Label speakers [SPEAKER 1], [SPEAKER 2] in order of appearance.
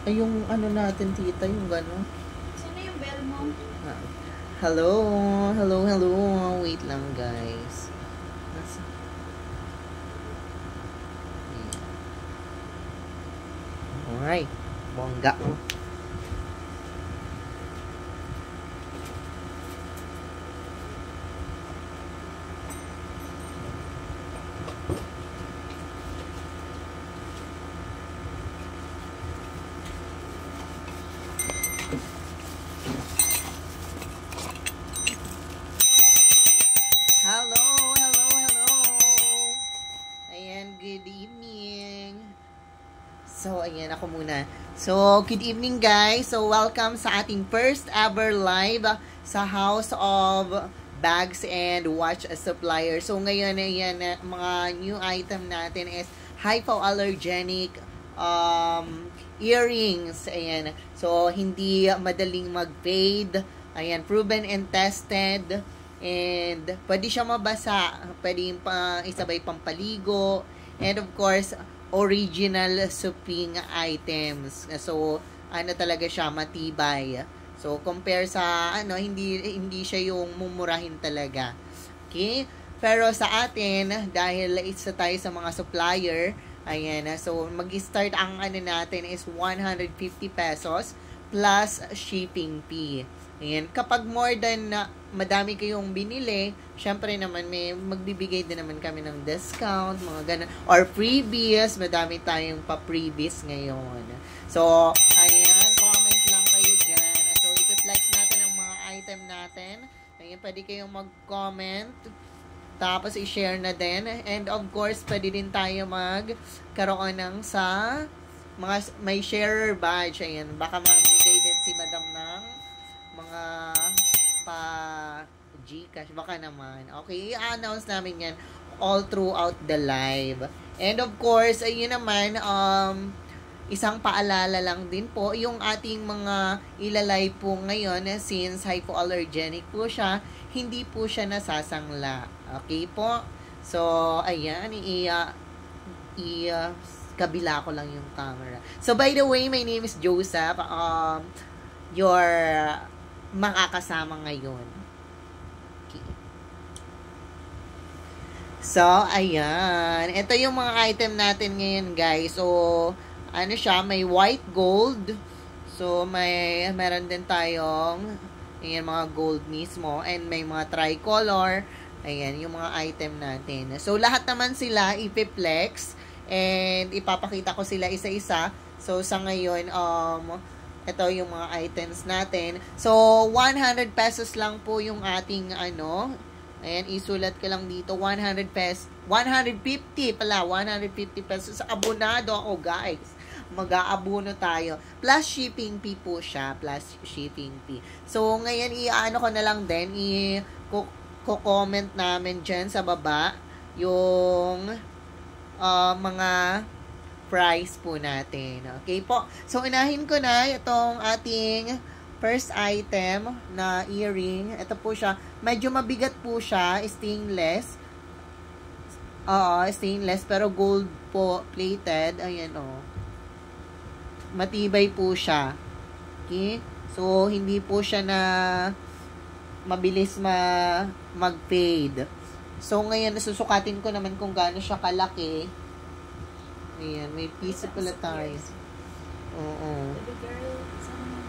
[SPEAKER 1] Ay, yung ano natin, tita, yung gano'n.
[SPEAKER 2] Sino yung bell mo?
[SPEAKER 1] Ah, hello, hello, hello. Wait lang, guys. Nasa, alright, bongga. Hello, hello, hello. Ayan, good evening. So, ayan, ako muna. So, good evening, guys. So, welcome sa ating first ever live sa House of Bags and Watch Supplier. So, ngayon, ayan, mga new item natin is hypoallergenic earrings. Ayan. So, hindi madaling mag-fade. Ayan, proven and tested. And, pwede siya mabasa. Pwede pa isabay pampaligo. And, of course, original suping items. So, ano talaga siya, matibay. So, compare sa, hindi siya yung mumurahin talaga. Okay? Pero sa atin, dahil isa tayo sa mga supplier, ayan, so mag-start ang ano natin is 150 pesos plus shipping fee. Ayan, kapag more than madami kayong binili, syempre naman may magbibigay din naman kami ng discount, mga ganun, or freebies, madami tayong pa-freebies ngayon. So, ayan, comment lang kayo dyan. So, ipiflex natin ang mga item natin. Ayan, pwede kayong mag-comment. Tapos, i-share na din. And, of course, pwede din tayo magkaroon ng sa mga may sharer badge. Ayan, baka mamigay din si madam ng mga pa Gcash. Baka naman. Okay, i-announce namin yan all throughout the live. And, of course, ayun naman, isang paalala lang din po, yung ating mga ilalay po ngayon, since hypoallergenic po siya, hindi po siya nasasangla. Okay po? So, ayan, kabila ko lang yung camera. So, by the way, my name is Joseph. Your makakasama ngayon. Okay. So, ayan. Ito yung mga item natin ngayon, guys. So, ano siya, may white gold. So, meron din tayong ayan, mga gold mismo. And may mga tricolor. Ayan, yung mga item natin. So, lahat naman sila ipiplex. And ipapakita ko sila isa-isa. So, sa ngayon, ito yung mga items natin. So, 100 pesos lang po yung ating ano. Ayan, isulat ko lang dito. 100 pesos. 150 pala. 150 pesos. Abonado ako, guys. Mag-aabono tayo. Plus shipping fee po siya. Plus shipping fee. So, ngayon, i-ano ko na lang din. I-comment namin dyan sa baba yung mga price po natin. Okay po. So, unahin ko na itong ating first item na earring. Ito po siya. Medyo mabigat po siya. Stainless. Stainless. Pero gold po plated. Ayan o. Matibay po siya. Okay? So, hindi po siya na mabilis mag-fade. So, ngayon, nasusukatin ko naman kung gaano siya kalaki. Ayan, may piece pala tayo. Oo.
[SPEAKER 2] Baby girl, saan mo